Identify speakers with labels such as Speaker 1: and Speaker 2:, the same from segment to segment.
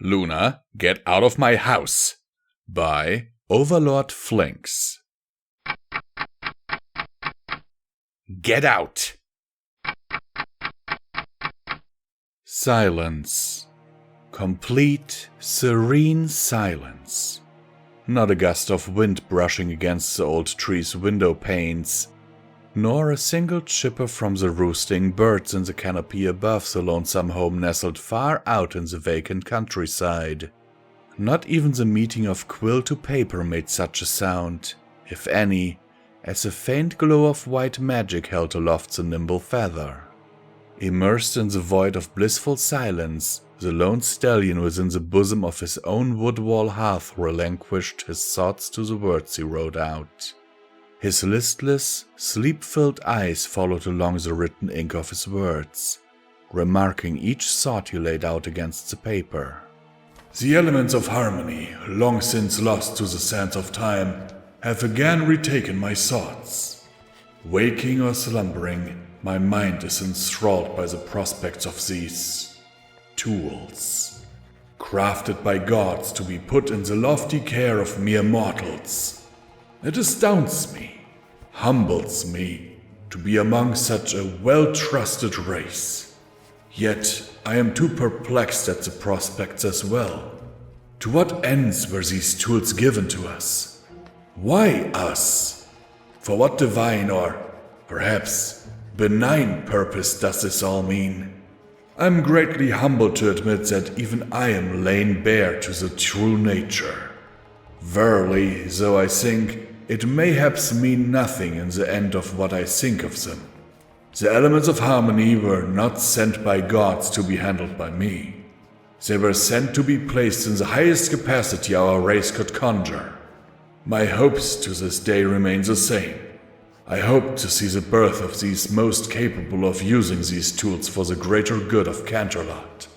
Speaker 1: Luna, Get Out of My House by overlord-flinx. Get out! Silence. Complete, serene silence. Not a gust of wind brushing against the old tree's window panes, nor a single chipper from the roosting birds in the canopy above the lonesome home nestled far out in the vacant countryside. Not even the meeting of quill to paper made such a sound, if any, as a faint glow of white magic held aloft the nimble feather. Immersed in the void of blissful silence, the lone stallion within the bosom of his own wood wall hearth relinquished his thoughts to the words he wrote out. His listless, sleep-filled eyes followed along the written ink of his words, remarking each thought he laid out against the paper.
Speaker 2: The elements of harmony, long since lost to the sands of time, have again retaken my thoughts. Waking or slumbering, my mind is enthralled by the prospects of these tools, crafted by gods to be put in the lofty care of mere mortals. It astounds me, humbles me, to be among such a well-trusted race. Yet I am too perplexed at the prospects as well. To what ends were these tools given to us? Why us? For what divine or, perhaps, benign purpose does this all mean? I am greatly humbled to admit that even I am laid bare to the true nature. Verily, though I think, it mayhaps mean nothing in the end of what I think of them. The elements of harmony were not sent by gods to be handled by me. They were sent to be placed in the highest capacity our race could conjure. My hopes to this day remain the same. I hope to see the birth of these most capable of using these tools for the greater good of Canterlot.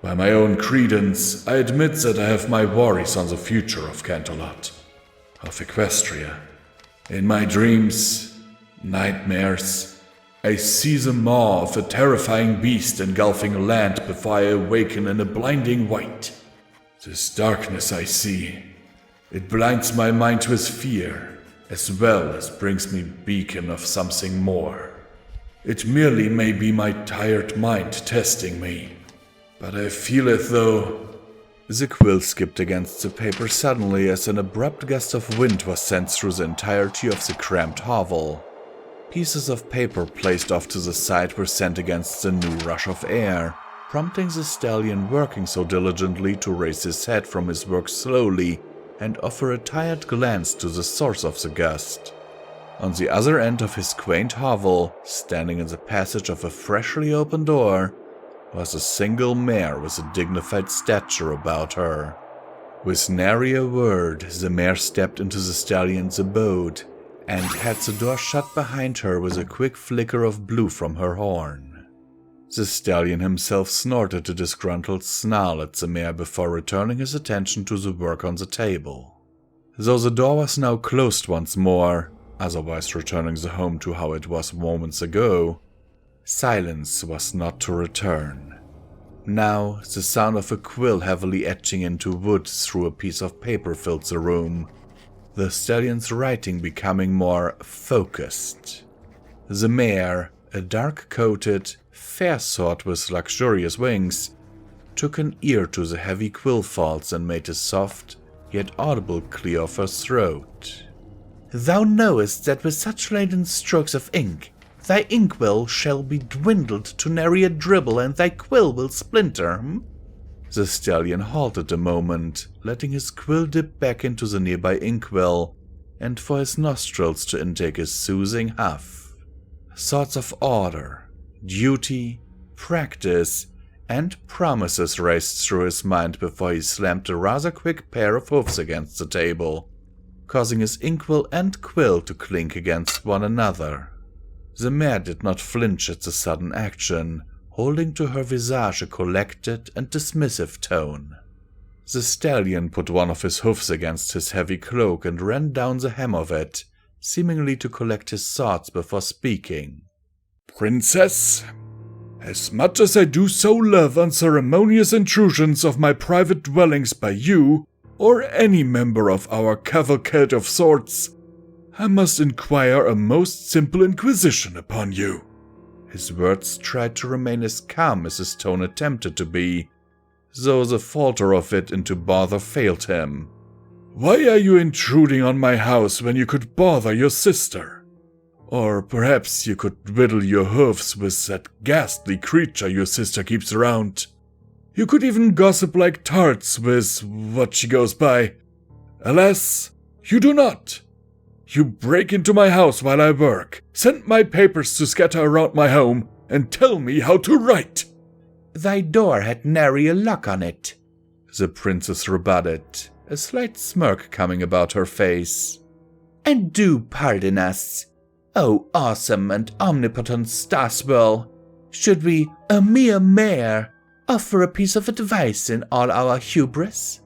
Speaker 2: By my own credence, I admit that I have my worries on the future of Canterlot, of Equestria. In my dreams, nightmares, I see the maw of a terrifying beast engulfing land before I awaken in a blinding white. This darkness I see, it blinds my mind with fear, as well as brings me beacon of something more. It merely may be my tired mind testing me, but I feel as though...
Speaker 1: The quill skipped against the paper suddenly as an abrupt gust of wind was sent through the entirety of the cramped hovel. Pieces of paper placed off to the side were sent against the new rush of air, prompting the stallion working so diligently to raise his head from his work slowly and offer a tired glance to the source of the gust. On the other end of his quaint hovel, standing in the passage of a freshly opened door, was a single mare with a dignified stature about her. With nary a word, the mare stepped into the stallion's abode, and had the door shut behind her with a quick flicker of blue from her horn. The stallion himself snorted a disgruntled snarl at the mare before returning his attention to the work on the table. Though the door was now closed once more, otherwise returning the home to how it was moments ago, silence was not to return. Now, the sound of a quill heavily etching into wood through a piece of paper filled the room, the stallion's writing becoming more focused. The mare, a dark-coated, fair sort with luxurious wings, took an ear to the heavy quill faults and made a soft, yet audible clear of her throat. "Thou knowest that with such laden strokes of ink, thy inkwell shall be dwindled to nary a dribble, and thy quill will splinter, hm?" The stallion halted a moment, letting his quill dip back into the nearby inkwell, and for his nostrils to intake a soothing huff. Thoughts of order, duty, practice, and promises raced through his mind before he slammed a rather quick pair of hoofs against the table, causing his inkwell and quill to clink against one another. The mare did not flinch at the sudden action, holding to her visage a collected and dismissive tone. The stallion put one of his hoofs against his heavy cloak and ran down the hem of it, seemingly to collect his thoughts before speaking.
Speaker 2: Princess, As much as I do so love unceremonious intrusions of my private dwellings by you, or any member of our cavalcade of sorts, I must inquire a most simple inquisition upon you."
Speaker 1: His words tried to remain as calm as his tone attempted to be, though the falter of it into bother failed him.
Speaker 2: "Why are you intruding on my house when you could bother your sister? Or perhaps you could riddle your hoofs with that ghastly creature your sister keeps around. You could even gossip like tarts with what she goes by. Alas, you do not. You break into my house while I work, send my papers to scatter around my home, and tell me how to write."
Speaker 1: "Thy door had nary a lock on it," the princess rebutted, a slight smirk coming about her face. "And do pardon us, O awesome and omnipotent Starswirl. Should we, a mere mare, offer a piece of advice in all our hubris?"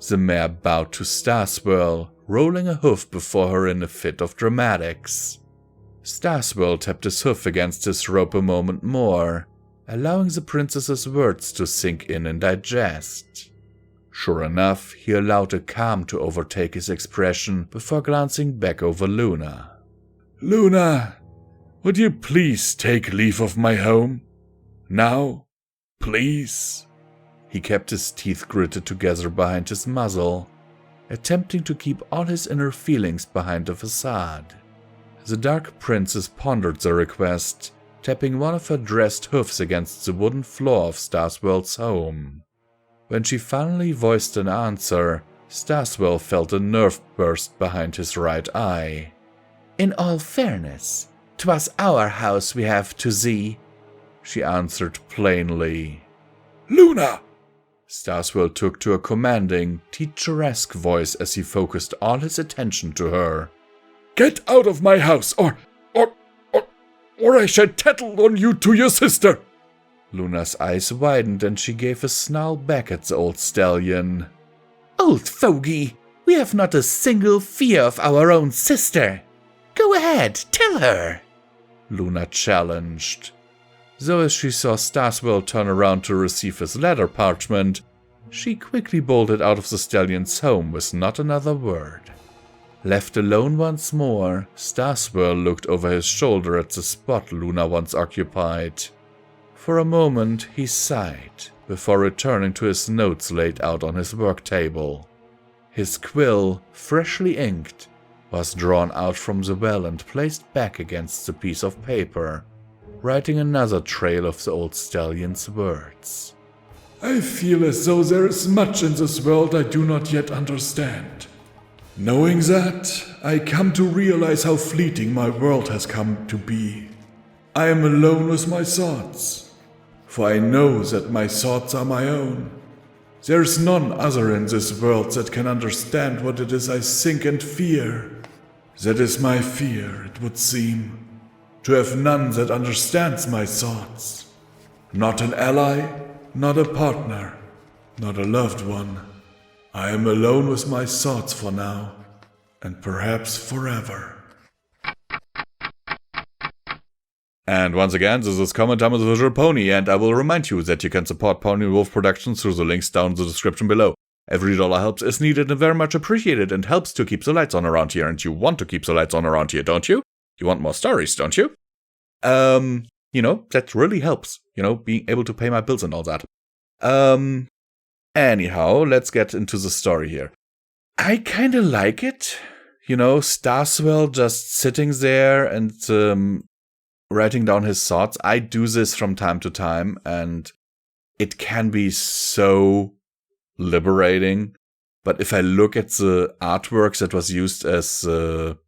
Speaker 1: The mare bowed to Starswirl, rolling a hoof before her in a fit of dramatics. Starswirl tapped his hoof against his rope a moment more, allowing the princess's words to sink in and digest. Sure enough, he allowed a calm to overtake his expression before glancing back over Luna.
Speaker 2: "Luna, would you please take leave of my home? Now, please?"
Speaker 1: He kept his teeth gritted together behind his muzzle, attempting to keep all his inner feelings behind the facade. The dark princess pondered the request, tapping one of her dressed hoofs against the wooden floor of Starswirl's home. When she finally voiced an answer, Starswirl felt a nerve burst behind his right eye. "In all fairness, 'twas our house we have to thee," she answered plainly.
Speaker 2: "Luna!"
Speaker 1: Starswirl took to a commanding, teacheresque voice as he focused all his attention to her.
Speaker 2: "Get out of my house, or I shall tattle on you to your sister!"
Speaker 1: Luna's eyes widened and she gave a snarl back at the old stallion.
Speaker 3: "Old fogey, we have not a single fear of our own sister. Go ahead, tell her,"
Speaker 1: Luna challenged. Though as she saw Starswirl turn around to receive his letter parchment, she quickly bolted out of the stallion's home with not another word. Left alone once more, Starswirl looked over his shoulder at the spot Luna once occupied. For a moment he sighed, before returning to his notes laid out on his work table. His quill, freshly inked, was drawn out from the well and placed back against the piece of paper, writing another trail of the old stallion's words.
Speaker 2: "I feel as though there is much in this world I do not yet understand. Knowing that, I come to realize how fleeting my world has come to be. I am alone with my thoughts, for I know that my thoughts are my own. There is none other in this world that can understand what it is I think and fear. That is my fear, it would seem. To have none that understands my thoughts. Not an ally, not a partner, not a loved one. I am alone with my thoughts for now, and perhaps forever."
Speaker 1: And once again, this is Comment Time with Visual Pony, and I will remind you that you can support Pony Wolf Productions through the links down in the description below. Every dollar helps is needed and very much appreciated and helps to keep the lights on around here, and you want to keep the lights on around here, don't you? You want more stories, don't you? That really helps, being able to pay my bills and all that. Anyhow, let's get into the story here. I kinda like it. Starswirl just sitting there and, writing down his thoughts. I do this from time to time, and it can be so liberating. But if I look at the artwork that was used as a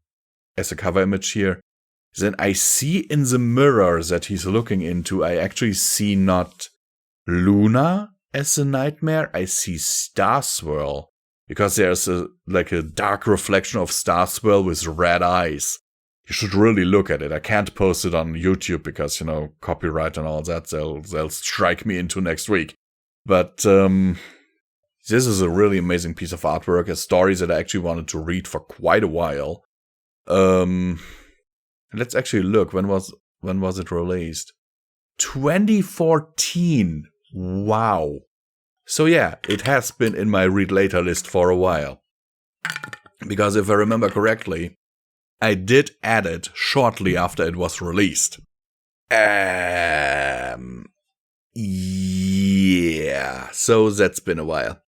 Speaker 1: cover image here, then I see in the mirror that he's looking into, I actually see not Luna as a nightmare, I see Starswirl. Because there's a dark reflection of Starswirl with red eyes. You should really look at it. I can't post it on YouTube because, copyright and all that, they'll strike me into next week. But this is a really amazing piece of artwork, a story that I actually wanted to read for quite a while. Let's actually look. When was it released? 2014. Wow. So yeah, it has been in my read later list for a while. Because if I remember correctly, I did add it shortly after it was released. Yeah, so that's been a while.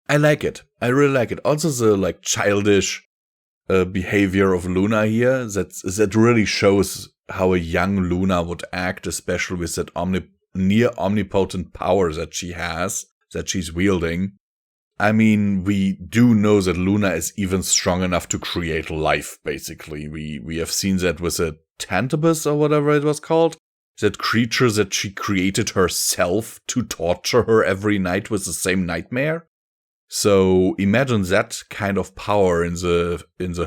Speaker 1: I like it. I really like it. Also the like childish behavior of Luna here, that really shows how a young Luna would act, especially with that near omnipotent power that she has, that she's wielding. I mean, we do know that Luna is even strong enough to create life, basically. We have seen that with a Tantibus or whatever it was called. That creature that she created herself to torture her every night with the same nightmare. So imagine that kind of power in the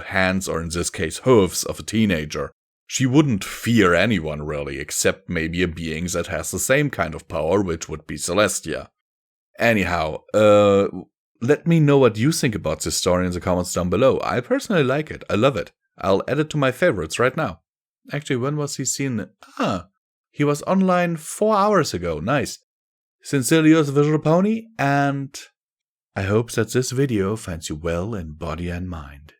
Speaker 1: hands, or in this case hooves, of a teenager. She wouldn't fear anyone really, except maybe a being that has the same kind of power, which would be Celestia. Anyhow, let me know what you think about this story in the comments down below. I personally like it. I love it. I'll add it to my favorites right now. Actually, when was he seen? He was online 4 hours ago. Nice. Sincerely yours, Visual Pony, and I hope that this video finds you well in body and mind.